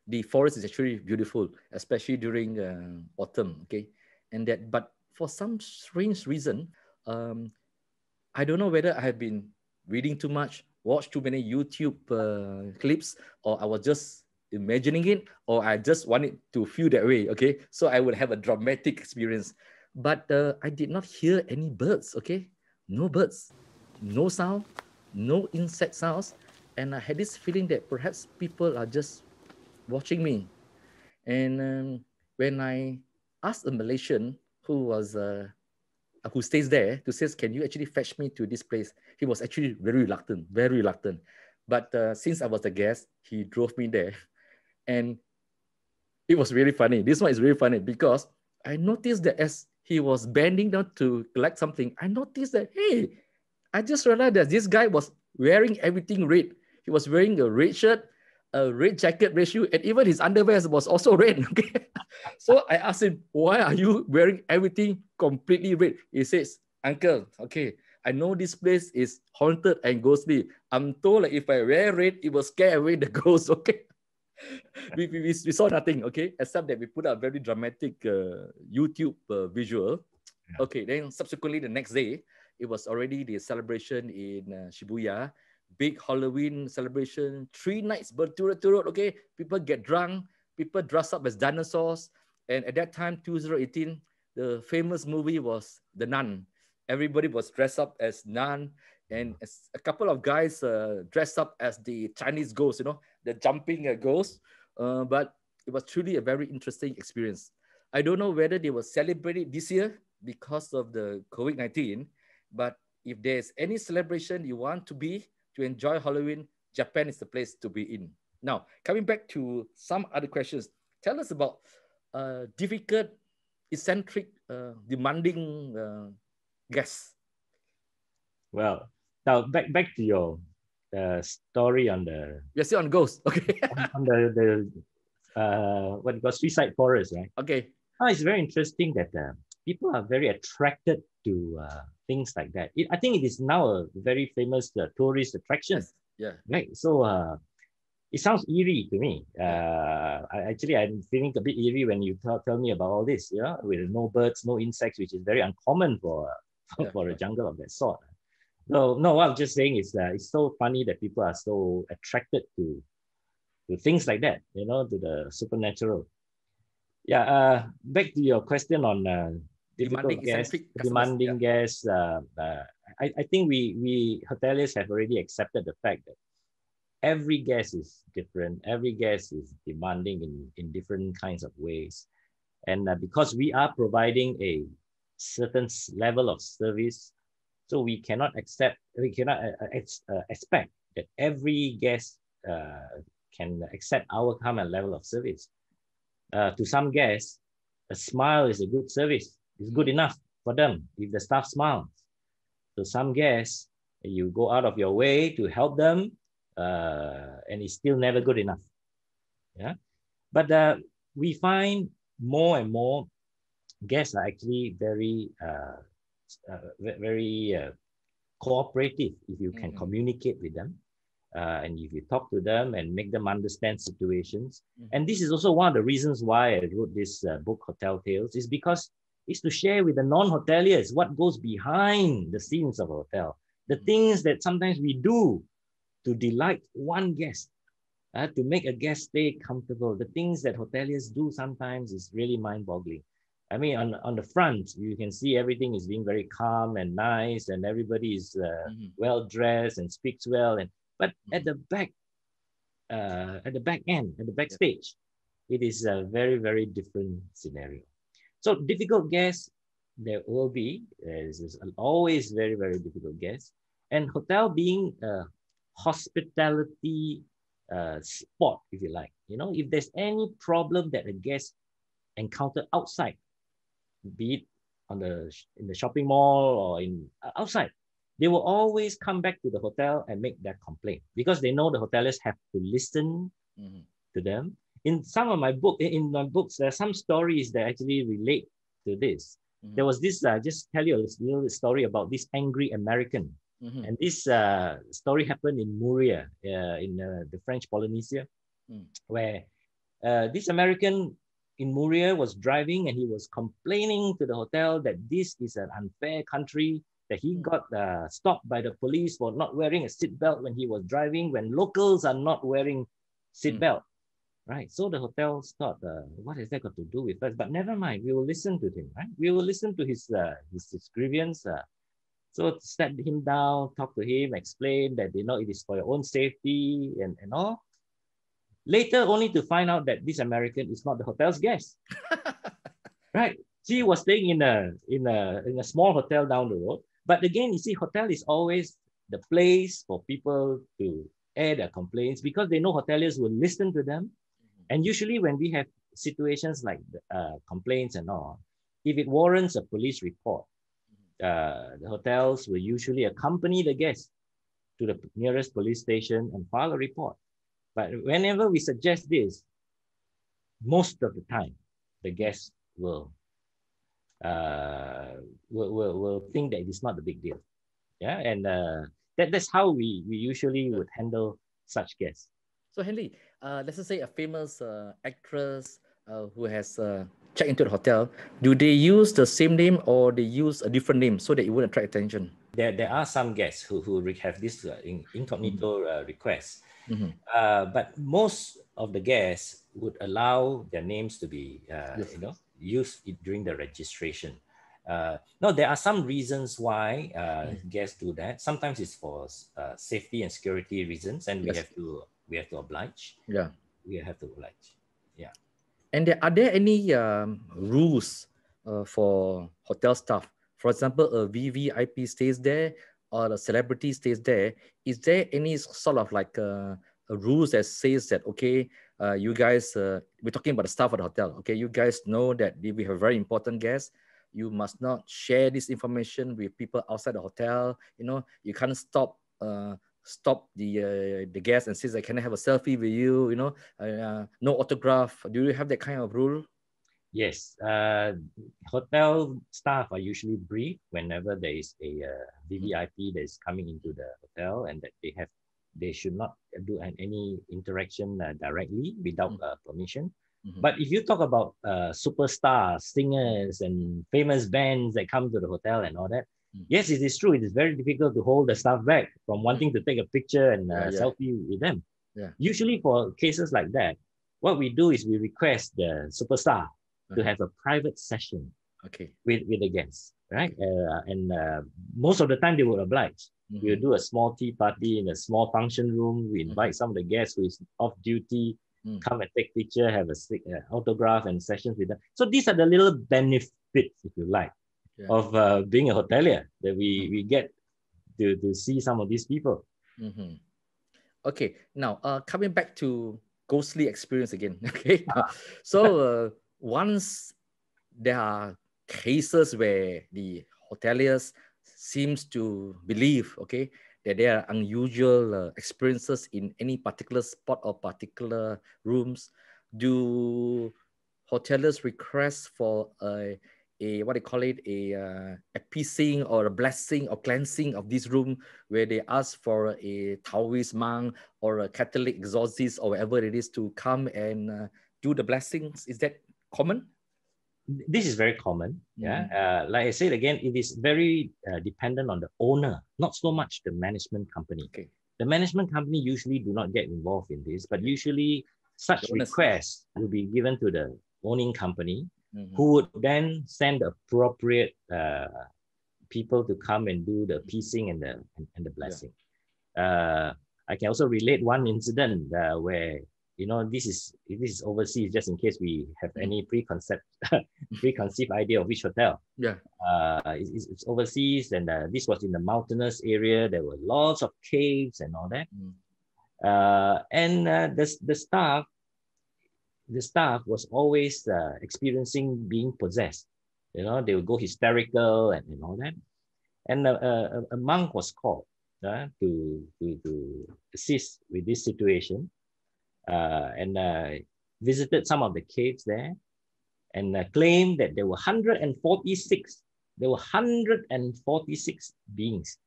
[SPEAKER 1] the forest is actually beautiful, especially during autumn, okay? And that, but for some strange reason, I don't know whether I have been reading too much, watched too many YouTube clips, or I was just imagining it, or I just wanted to feel that way, okay? So I would have a dramatic experience. But I did not hear any birds, okay? No birds, no sound, no insect sounds. And I had this feeling that perhaps people are just watching me. And when I asked a Malaysian who stays there to say, can you actually fetch me to this place? He was actually very reluctant, very reluctant. But since I was the guest, he drove me there. And it was really funny. This one is really funny because I noticed that as he was bending down to collect something, I noticed that, hey, I just realized that this guy was wearing everything red. He was wearing a red shirt, a red jacket, red shoe, and even his underwear was also red. Okay. So I asked him, why are you wearing everything completely red? He says, uncle, okay, I know this place is haunted and ghostly. I'm told that if I wear red, it will scare away the ghosts. Okay. we saw nothing, okay, except that we put a very dramatic YouTube visual. Okay, then subsequently the next day, it was already the celebration in Shibuya, big Halloween celebration, 3 nights berturut-turut, okay? People get drunk, people dress up as dinosaurs. And at that time, 2018, the famous movie was The Nun. Everybody was dressed up as nun, and a couple of guys dressed up as the Chinese ghost, you know, the jumping ghost. But it was truly a very interesting experience. I don't know whether they will celebrate it this year because of the COVID-19, but if there's any celebration you want to enjoy Halloween, Japan is the place to be in. Now, coming back to some other questions, tell us about difficult, eccentric, demanding guests.
[SPEAKER 2] Well, now back to your story on the.
[SPEAKER 1] We're still on ghosts, okay?
[SPEAKER 2] on the what you call suicide forest, right?
[SPEAKER 1] Okay.
[SPEAKER 2] Oh, it's very interesting that people are very attracted to things like that. I think it is now a very famous tourist attraction.
[SPEAKER 1] Yes. Yeah.
[SPEAKER 2] Right. So it sounds eerie to me. I'm feeling a bit eerie when you tell me about all this. Yeah, with no birds, no insects, which is very uncommon for a jungle of that sort. So no, what I'm just saying is that it's so funny that people are so attracted to things like that. You know, to the supernatural. Yeah. Back to your question on difficult guests, demanding guests. I think we hoteliers have already accepted the fact that every guest is different. Every guest is demanding in different kinds of ways. And because we are providing a certain level of service, so we cannot expect that every guest can accept our kind of level of service. To some guests, a smile is a good service. It's good enough for them if the staff smiles. To some guests, you go out of your way to help them, and it's still never good enough. Yeah, but we find more and more guests are actually very cooperative if you can communicate with them. And if you talk to them and make them understand situations. And this is also one of the reasons why I wrote this book, Hotel Tales, is because it's to share with the non-hoteliers what goes behind the scenes of a hotel. The things that sometimes we do to delight one guest, to make a guest stay comfortable. The things that hoteliers do sometimes is really mind-boggling. I mean, on the front, you can see everything is being very calm and nice, and everybody is well-dressed and speaks well. But at the back end, at the backstage, it is a very, very different scenario. So difficult guests, there will be, there's always very, very difficult guests. And hotel being a hospitality spot, if you like, if there's any problem that a guest encounter outside, be it in the shopping mall or outside, they will always come back to the hotel and make that complaint because they know the hoteliers have to listen to them. In my books, there are some stories that actually relate to this. There was this, just tell you a little story about this angry American. And this story happened in Muria, in the French Polynesia, where this American in Muria was driving and he was complaining to the hotel that this is an unfair country, that he got stopped by the police for not wearing a seatbelt when he was driving, when locals are not wearing seatbelt. Right. So the hotels thought, what has that got to do with us? But never mind, we will listen to him, right? We will listen to his grievance. So sat him down, talk to him, explain that, it is for your own safety and all. Later, only to find out that this American is not the hotel's guest. Right. She was staying in a small hotel down the road. But again, you see, hotel is always the place for people to air their complaints because they know hoteliers will listen to them. And usually when we have situations like complaints and all, if it warrants a police report, the hotels will usually accompany the guest to the nearest police station and file a report. But whenever we suggest this, most of the time, the guests will think that it's not a big deal. Yeah, and that's how we usually would handle such guests.
[SPEAKER 1] So Henley, let's just say a famous actress who has checked into the hotel, do they use the same name or they use a different name so that it wouldn't attract attention?
[SPEAKER 2] There are some guests who have this incognito request, but most of the guests would allow their names to be used during the registration. No, there are some reasons why guests do that. Sometimes it's for safety and security reasons, and we have to oblige.
[SPEAKER 1] Yeah,
[SPEAKER 2] we have to oblige. Yeah.
[SPEAKER 1] And are there any rules for hotel staff? For example, a VVIP stays there or a celebrity stays there. Is there any sort of like a rules that says that, okay, you guys, we're talking about the staff of the hotel. Okay, you guys know that we have very important guests. You must not share this information with people outside the hotel. You can't stop the guest and says, can I have a selfie with you? No autograph. Do you have that kind of rule?
[SPEAKER 2] Yes. Hotel staff are usually briefed whenever there is a VVIP that is coming into the hotel, and that they should not do any interaction directly without permission. But if you talk about superstars, singers, and famous bands that come to the hotel and all that, yes, it is true. It is very difficult to hold the staff back from wanting to take a picture and selfie with them. Yeah. Usually for cases like that, what we do is we request the superstar to have a private session with the guests, right? And most of the time they will oblige. We'll do a small tea party in a small function room. We invite some of the guests who is off duty, come and take picture, have a autograph and sessions with them. So these are the little benefits, if you like, of being a hotelier, that we get to see some of these people.
[SPEAKER 1] Okay, now coming back to ghostly experience again. Okay, so once there are cases where the hoteliers seems to believe, that there are unusual experiences in any particular spot or particular rooms, do hoteliers request for a what they call it, a piecing or a blessing or cleansing of this room, where they ask for a Taoist monk or a Catholic exorcist or whatever it is to come and do the blessings? Is that common?
[SPEAKER 2] This is very common. Yeah. Like I said again, it is very dependent on the owner, not so much the management company. The management company usually do not get involved in this, but usually such requests will be given to the owning company, who would then send appropriate people to come and do the piecing and the blessing. I can also relate one incident where, you know, this is overseas, just in case we have any preconceived idea of which hotel.
[SPEAKER 1] Yeah.
[SPEAKER 2] It's overseas, and this was in the mountainous area. There were lots of caves and all that. The staff was always experiencing being possessed. You know, they would go hysterical and all that. And a monk was called to assist with this situation, and visited some of the caves there, and claimed that there were 146. There were 146 beings.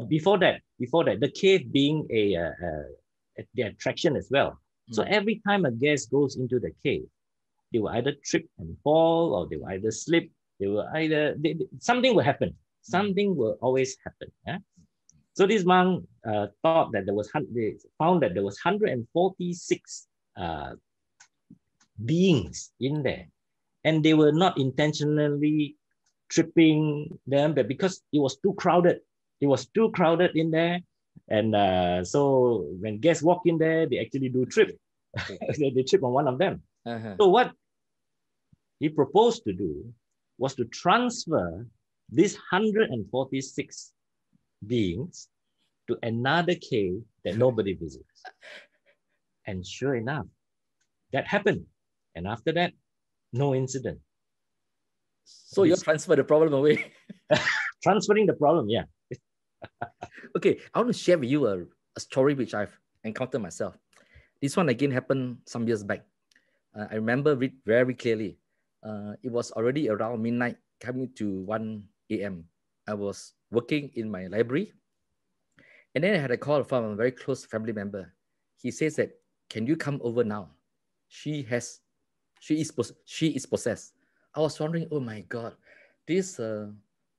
[SPEAKER 2] Before that, the cave being the attraction as well. So every time a guest goes into the cave, they will either trip and fall, or they will either slip. Something will happen. Something will always happen. Yeah? So this monk found that there was 146 beings in there, and they were not intentionally tripping them, but because it was too crowded. It was too crowded in there, and so when guests walk in there, they actually do trip. They trip on one of them. So what he proposed to do was to transfer these 146 beings to another cave that nobody visits. And sure enough, that happened. And after that, no incident.
[SPEAKER 1] So you transfer the problem away.
[SPEAKER 2] Transferring the problem, yeah.
[SPEAKER 1] Okay, I want to share with you a story which I've encountered myself. This one again happened some years back. I remember it very clearly. It was already around midnight, coming to 1 a.m. I was working in my library, and then I had a call from a very close family member. He says that, "Can you come over now? She is possessed." I was wondering, oh my God, this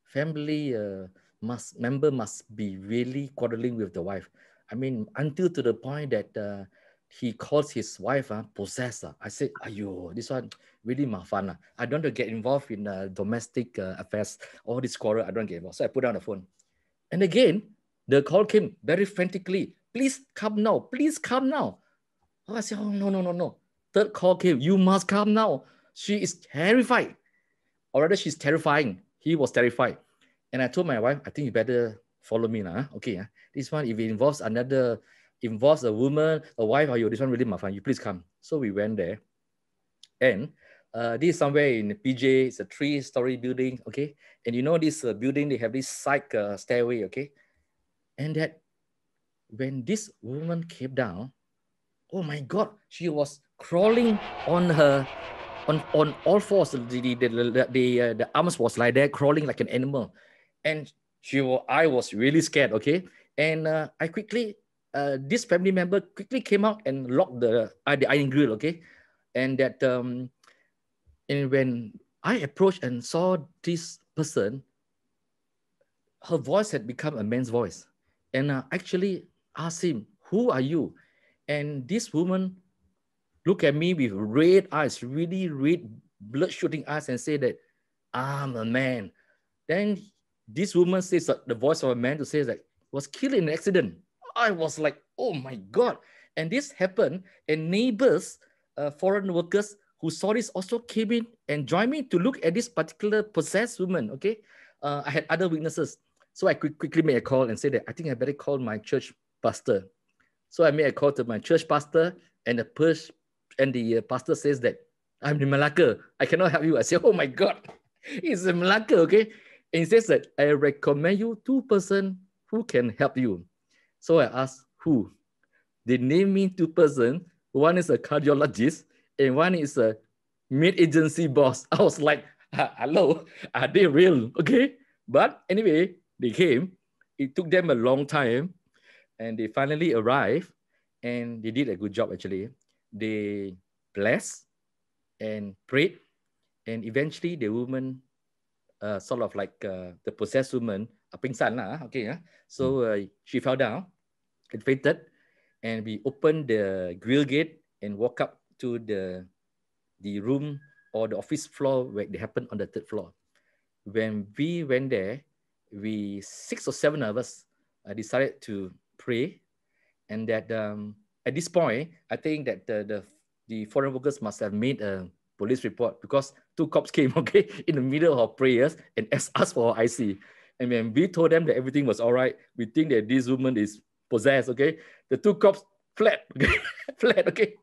[SPEAKER 1] family member must be really quarreling with the wife. I mean, until to the point that he calls his wife possessed. I said, ayo, this one really mafan. I don't want to get involved in domestic affairs, all this quarrel, I don't get involved. So I put down the phone. And again, the call came very frantically. Please come now. Please come now. Oh, I said, oh, no. Third call came. You must come now. She is terrified. Or rather, she's terrifying. He was terrified. And I told my wife, I think you better follow me now. Okay. This one, if it involves a woman, a wife, this one really mafan. You please come. So we went there. And this is somewhere in PJ. It's a 3-story building. Okay. And you know this building, they have this side stairway. Okay. And that when this woman came down, oh my God, she was crawling on all fours. The arms was like that, crawling like an animal. And I was really scared, okay? And I quickly, this family member quickly came out and locked the iron grill, okay? And that, and when I approached and saw this person, her voice had become a man's voice. And I actually asked him, who are you? And this woman looked at me with red eyes, really red, blood-shooting eyes, and said that, I'm a man. Then this woman says the voice of a man to say that was killed in an accident. I was like, oh my God. And this happened, and neighbors, foreign workers who saw this also came in and joined me to look at this particular possessed woman, okay? I had other witnesses. So I quickly made a call and said that I think I better call my church pastor. So I made a call to my church pastor, and the pastor says that, I'm in Malacca. I cannot help you. I said, oh my God, he's in Malacca, okay? And he says that, I recommend you 2 persons who can help you. So I asked, who? They named me 2 persons. One is a cardiologist, and one is a maid agency boss. I was like, hello, are they real? Okay. But anyway, they came. It took them a long time, and they finally arrived, and they did a good job, actually. They blessed and prayed, and eventually the woman, sort of like the possessed woman, pingsan lah, okay. So she fell down and fainted, and we opened the grill gate and walk up to the room or the office floor where it happened on the 3rd floor. When we went there, 6 or 7 of us decided to pray, And that at this point, I think that the foreign workers must have made a police report, because two cops came, okay, in the middle of prayers and asked us for our IC. And when we told them that everything was all right, we think that this woman is possessed, okay, the two cops fled, okay, fled, okay,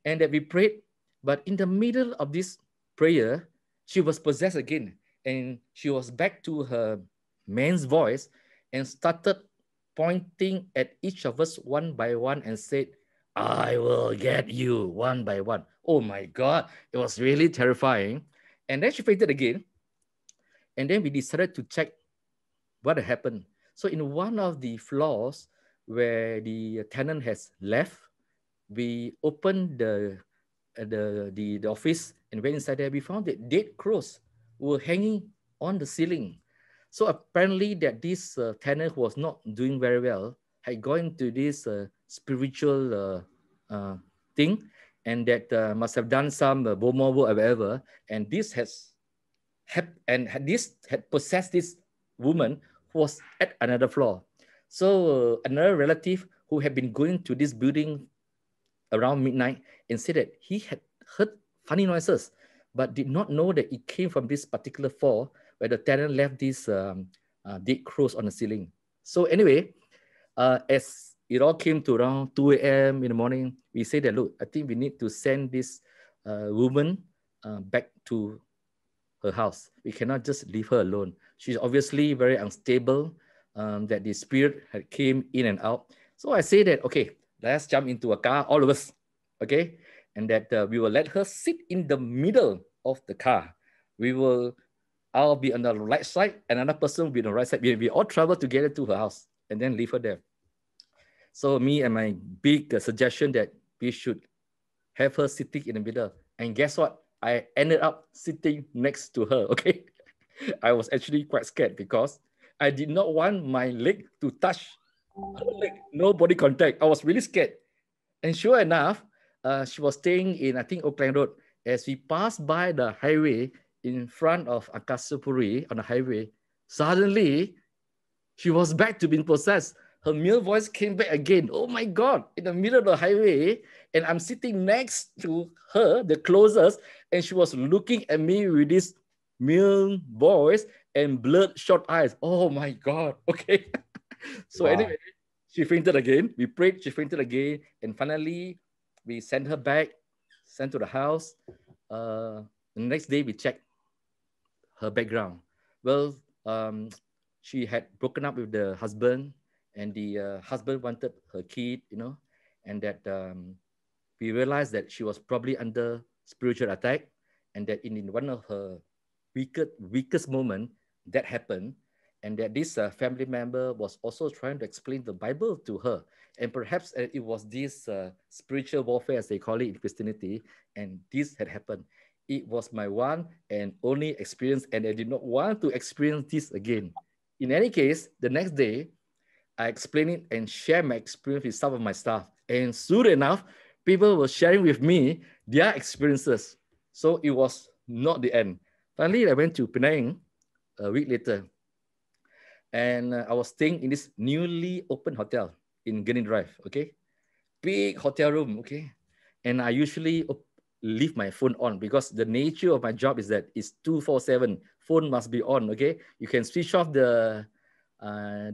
[SPEAKER 1] and that we prayed. But in the middle of this prayer, she was possessed again, and she was back to her man's voice and started pointing at each of us one by one and said, I will get you one by one. Oh my God, it was really terrifying. And then she fainted again. And then we decided to check what had happened. So in one of the floors where the tenant has left, we opened the office and went inside there. We found that dead crows were hanging on the ceiling. So apparently that this tenant who was not doing very well had gone to this spiritual thing, and that must have done some bomo or whatever, and this had possessed this woman who was at another floor. So another relative who had been going to this building around midnight and said that he had heard funny noises, but did not know that it came from this particular floor where the tenant left these dead crows on the ceiling. So anyway, as it all came to around 2 a.m. in the morning, we said that, look, I think we need to send this woman back to her house. We cannot just leave her alone. She's obviously very unstable, that the spirit had came in and out. So I say that, okay, let's jump into a car, all of us, okay? And that we will let her sit in the middle of the car. I'll be on the right side, another person will be on the right side. We all travel together to her house and then leave her there. So me and my big suggestion that we should have her sitting in the middle. And guess what? I ended up sitting next to her, okay? I was actually quite scared because I did not want my leg to touch her leg. No body contact. I was really scared. And sure enough, she was staying in, I think, Oakland Road. As we passed by the highway in front of Akasapuri on the highway, suddenly she was back to being possessed. Her male voice came back again. Oh my God, in the middle of the highway, and I'm sitting next to her, the closest, and she was looking at me with this male voice and bloodshot eyes. Oh my God, okay. So wow. Anyway, she fainted again. We prayed, she fainted again, and finally, we sent her back, sent to the house. The next day, we checked her background. Well, she had broken up with the husband, and the husband wanted her kid, and that we realized that she was probably under spiritual attack, and that in one of her weakest moment that happened, and that this family member was also trying to explain the Bible to her. And perhaps it was this spiritual warfare, as they call it in Christianity, and this had happened. It was my one and only experience, and I did not want to experience this again. In any case, the next day, I explained it and shared my experience with some of my staff. And soon enough, people were sharing with me their experiences. So it was not the end. Finally, I went to Penang a week later. And I was staying in this newly opened hotel in Gurney Drive, okay? Big hotel room, okay? And I usually leave my phone on because the nature of my job is that it's 24/7. Phone must be on, okay? You can switch off the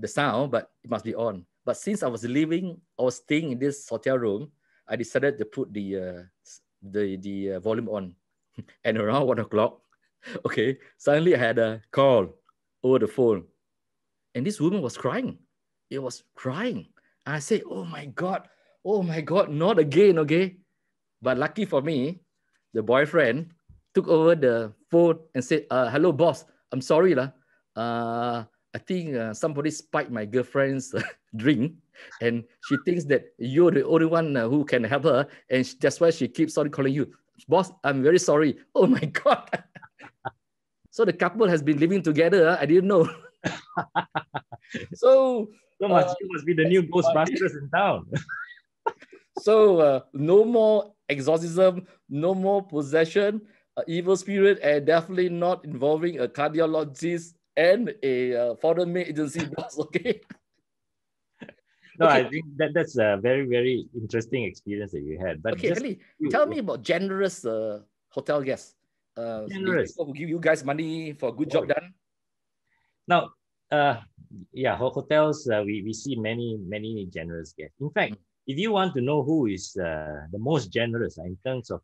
[SPEAKER 1] sound, but it must be on. But since I was staying in this hotel room, I decided to put the volume on. And around 1 o'clock, okay, suddenly I had a call over the phone. And this woman was crying. It was crying. And I said, oh my God, not again, okay? But lucky for me, the boyfriend took over the phone and said, hello, boss. I'm sorry. I think somebody spiked my girlfriend's drink, and she thinks that you're the only one who can help her. And that's why she keeps on calling you. Boss, I'm very sorry. Oh my God. So the couple has been living together. I didn't know. So
[SPEAKER 2] you must be the new Ghostbusters in town.
[SPEAKER 1] So no more exorcism, no more possession, evil spirit, and definitely not involving a cardiologist and a foreign maid agency boss, okay?
[SPEAKER 2] No,
[SPEAKER 1] Okay,
[SPEAKER 2] I think that's a very, very interesting experience that you had. But
[SPEAKER 1] okay,
[SPEAKER 2] just
[SPEAKER 1] Henley, tell
[SPEAKER 2] you,
[SPEAKER 1] me about generous hotel guests. The
[SPEAKER 2] generous.
[SPEAKER 1] people who give you guys money for a good
[SPEAKER 2] Oh,
[SPEAKER 1] job done.
[SPEAKER 2] now, uh, yeah, hotels, we see many, many generous guests. In fact,
[SPEAKER 1] Mm,
[SPEAKER 2] if you want to know who is the most generous in terms of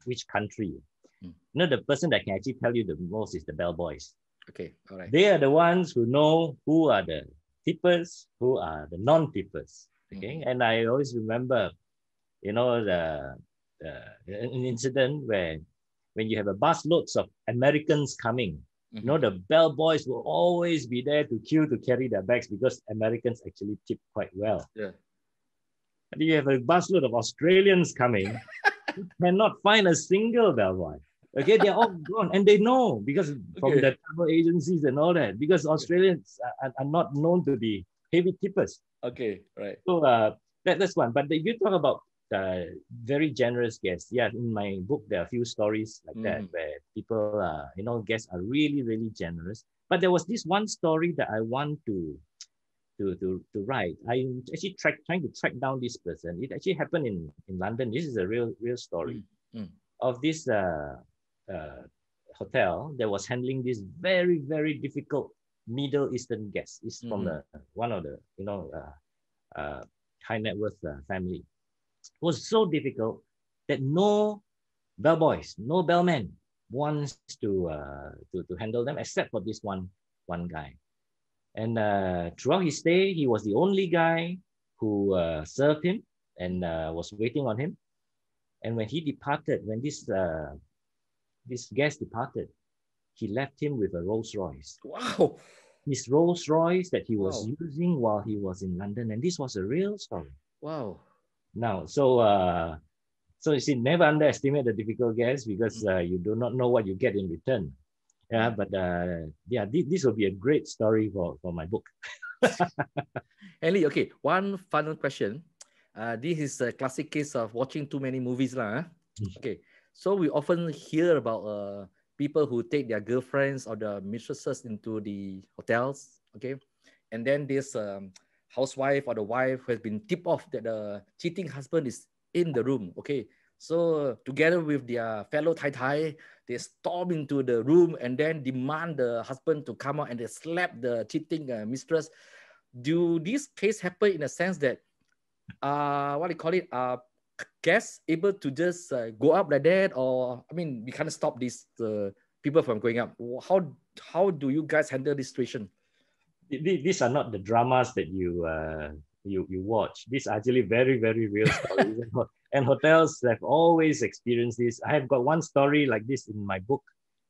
[SPEAKER 2] which country,
[SPEAKER 1] mm.
[SPEAKER 2] the person that can actually tell you the most is the bellboys.
[SPEAKER 1] Okay, all right.
[SPEAKER 2] They are the ones who know who are the tippers, who are the non-tippers. Okay,
[SPEAKER 1] Mm-hmm.
[SPEAKER 2] and I always remember, the an incident where when you have a busloads of Americans coming,
[SPEAKER 1] Mm-hmm.
[SPEAKER 2] the bellboys will always be there to queue to carry their bags because Americans actually tip quite well.
[SPEAKER 1] Yeah.
[SPEAKER 2] And you have a busload of Australians coming, you cannot find a single bellboy. Okay, they're all gone, and they know because from
[SPEAKER 1] Okay.
[SPEAKER 2] the travel agencies and all that. Because
[SPEAKER 1] Okay.
[SPEAKER 2] Australians are not known to be heavy tippers.
[SPEAKER 1] Okay. Right.
[SPEAKER 2] So that's one. But if you talk about very generous guests, yeah, in my book there are a few stories like that
[SPEAKER 1] Mm-hmm.
[SPEAKER 2] where people, guests are really, really generous. But there was this one story that I want to write. I actually trying to track down this person. It actually happened in London. This is a real story
[SPEAKER 1] Mm-hmm.
[SPEAKER 2] of this uh, hotel that was handling this very, very difficult Middle Eastern guest. It's from
[SPEAKER 1] Mm-hmm.
[SPEAKER 2] one of the uh, high net worth family. It was so difficult that no bellboys, no bellmen wants to handle them except for this one guy. And throughout his stay, he was the only guy who served him and was waiting on him. And when he departed, when this guest departed, he left him with a Rolls Royce.
[SPEAKER 1] Wow.
[SPEAKER 2] His Rolls Royce that he was
[SPEAKER 1] Wow.
[SPEAKER 2] using while he was in London, and this was a real story.
[SPEAKER 1] Wow.
[SPEAKER 2] Now, so you see, never underestimate the difficult guest because you do not know what you get in return. Yeah, but yeah, this will be a great story for my book.
[SPEAKER 1] Henley, okay, one final question. This is a classic case of watching too many movies lah. Okay, so we often hear about people who take their girlfriends or their mistresses into the hotels. Okay, and then this housewife or the wife who has been tipped off that the cheating husband is in the room. Okay, so together with their fellow Tai Tai, they storm into the room and then demand the husband to come out and they slap the cheating mistress. Do this case happen in a sense that what do you call it, guests able to just go up like that, or I mean we can't stop these people from going up? How do you guys handle this situation?
[SPEAKER 2] These are not the dramas that you watch. These are actually very, very real stories. And hotels have always experienced this. I have got one story like this in my book.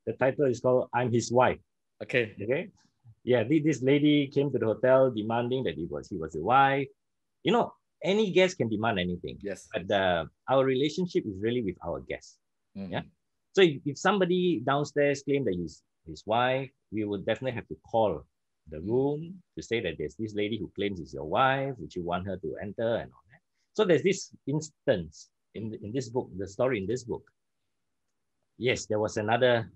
[SPEAKER 2] The title is called "I'm His Wife."
[SPEAKER 1] Okay.
[SPEAKER 2] Okay. Yeah, this lady came to the hotel demanding that he was a wife. Any guest can demand anything.
[SPEAKER 1] Yes.
[SPEAKER 2] But our relationship is really with our guests.
[SPEAKER 1] Mm-hmm.
[SPEAKER 2] Yeah. So if somebody downstairs claimed that he's his wife, we would definitely have to call the room to say that there's this lady who claims is your wife. Would you want her to enter and all that? So there's this instance in this book, the story in this book. Yes, there was another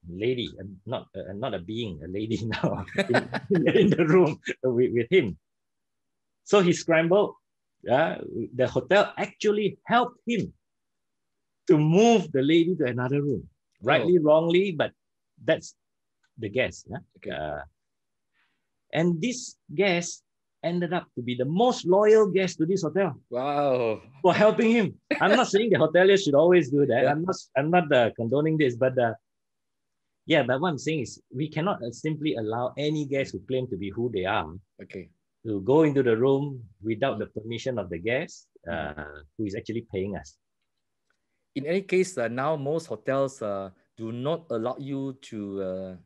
[SPEAKER 2] lady, not a being, a lady now in the room with him. So he scrambled. The hotel actually helped him to move the lady to another room. Rightly, wrongly, but that's the guest. Yeah?
[SPEAKER 1] Okay.
[SPEAKER 2] And this guest ended up to be the most loyal guest to this hotel.
[SPEAKER 1] Wow.
[SPEAKER 2] For helping him. I'm not saying the hoteliers should always do that.
[SPEAKER 1] Yeah.
[SPEAKER 2] I'm not condoning this, but yeah, but what I'm saying is we cannot simply allow any guest who claim to be who they are to go into the room without the permission of the guest who is actually paying us.
[SPEAKER 1] In any case, now most hotels do not allow you to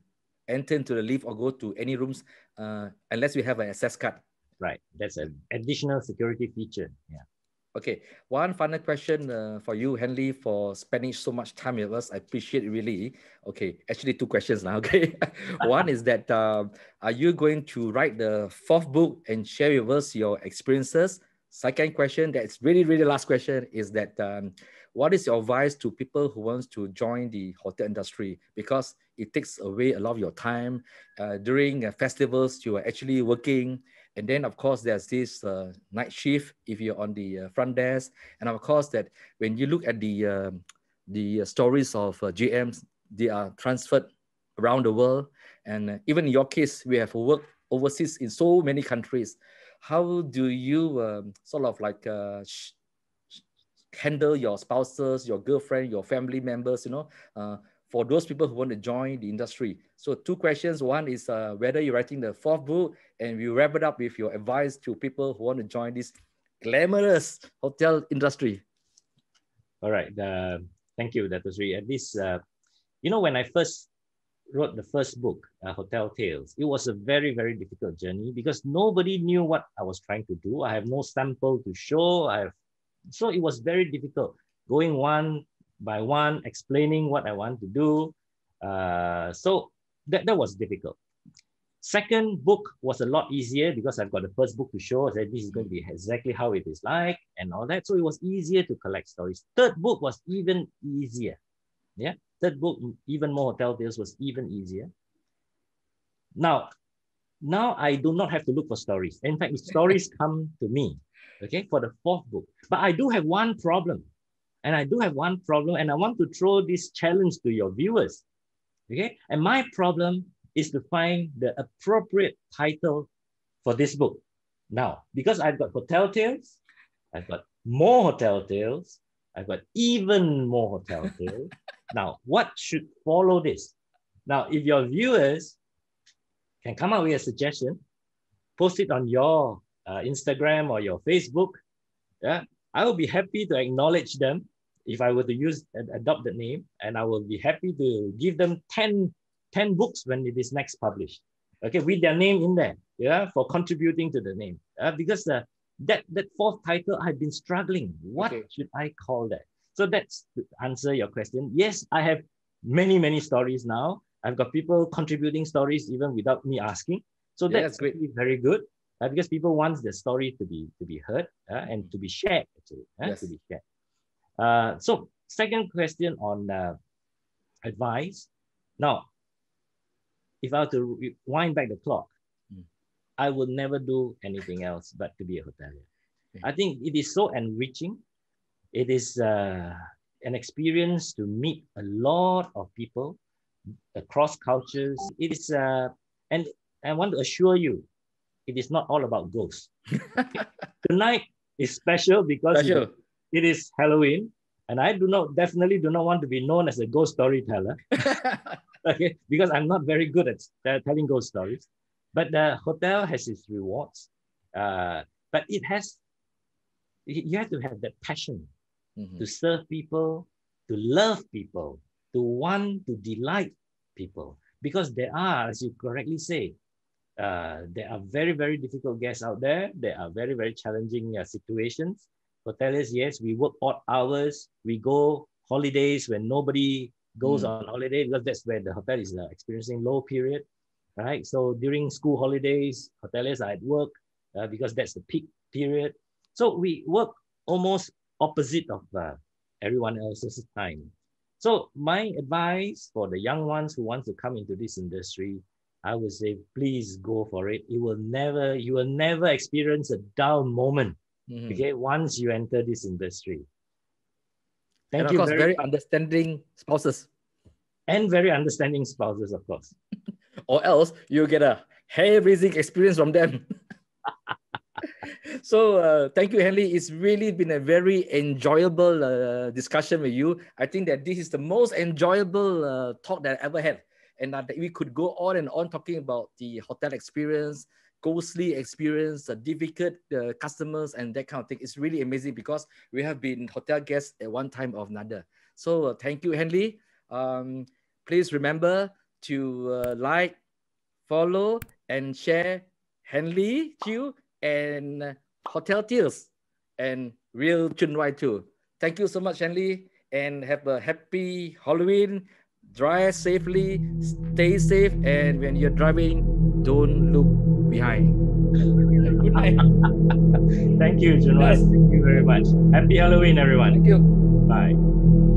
[SPEAKER 1] enter into the lift or go to any rooms unless you have an access card.
[SPEAKER 2] Right. That's an additional security feature. Yeah.
[SPEAKER 1] Okay. One final question for you, Hanley, for spending so much time with us. I appreciate it really. Okay. Actually, two questions now. Okay. One is that are you going to write the fourth book and share with us your experiences? Second question, that's really, really last question, is that what is your advice to people who wants to join the hotel industry? Because it takes away a lot of your time. During festivals, you are actually working. And then, of course, there's this night shift if you're on the front desk. And of course, that when you look at the stories of GMs, they are transferred around the world. And even in your case, we have worked overseas in so many countries. How do you sort of like handle your spouses, your girlfriend, your family members, for those people who want to join the industry? So 2 questions. One is whether you're writing the 4th book, and we wrap it up with your advice to people who want to join this glamorous hotel industry.
[SPEAKER 2] All right. Thank you, Dr. Sri. At this, when I first wrote the first book, Hotel Tales, it was a very, very difficult journey because nobody knew what I was trying to do. I have no sample to show. So it was very difficult going one by one, explaining what I want to do. So that was difficult. Second book was a lot easier because I've got the first book to show that this is going to be exactly how it is like and all that. So it was easier to collect stories. Third book was even easier. Yeah. Third book, even more Hotel Tales, was even easier. Now I do not have to look for stories. In fact, stories come to me, okay, for the 4th book. But I do have one problem. And I want to throw this challenge to your viewers, okay? And my problem is to find the appropriate title for this book. Now, because I've got Hotel Tales, I've got more Hotel Tales, I've got even more Hotel Tales. Now, what should follow this? Now, if your viewers can come up with a suggestion, post it on your Instagram or your Facebook, yeah, I will be happy to acknowledge them if I were to adopt the name, and I will be happy to give them 10 books when it is next published, okay, with their name in there, yeah, for contributing to the name. Because that 4th title, I've been struggling. What should I call that? So that's to answer your question. Yes, I have many, many stories now. I've got people contributing stories even without me asking. So that's great. Very good, because people want the story to be heard and to be shared, actually, to be shared. So second question on advice. Now, if I were to wind back the clock, I would never do anything else but to be a hotelier. I think it is so enriching. It is an experience to meet a lot of people across cultures. It is, and I want to assure you, it is not all about ghosts. Tonight is special because it is Halloween, and I definitely do not want to be known as a ghost storyteller. Okay, because I'm not very good at telling ghost stories. But the hotel has its rewards. But you have to have that passion to serve people, to love people, to want to delight people. Because there are, as you correctly say, there are very, very difficult guests out there. There are very, very challenging situations. Hoteliers, yes, we work odd hours. We go holidays when nobody goes on holiday, because that's where the hotel is experiencing low period, right? So during school holidays, hoteliers are at work because that's the peak period. So we work almost opposite of everyone else's time. So my advice for the young ones who want to come into this industry, I would say, please go for it. You will never experience a dull moment, okay, once you enter this industry.
[SPEAKER 1] Thank you. Of course, very understanding spouses.
[SPEAKER 2] And very understanding spouses, of course.
[SPEAKER 1] Or else you get a hair-raising experience from them. So thank you, Hanley. It's really been a very enjoyable discussion with you. I think that this is the most enjoyable talk that I ever had. And that we could go on and on talking about the hotel experience, ghostly experience, difficult customers, and that kind of thing. It's really amazing because we have been hotel guests at one time or another. So thank you, Hanley. Please remember to like, follow, and share Hanley Chew and Hotel Tales and RealChunWai too. Thank you so much, Hanley, and have a happy Halloween. Drive safely, stay safe, and when you're driving, don't look behind. Good night.
[SPEAKER 2] Thank you, Chunwai. Thank you very much. Happy Halloween, everyone.
[SPEAKER 1] Thank you.
[SPEAKER 2] Bye.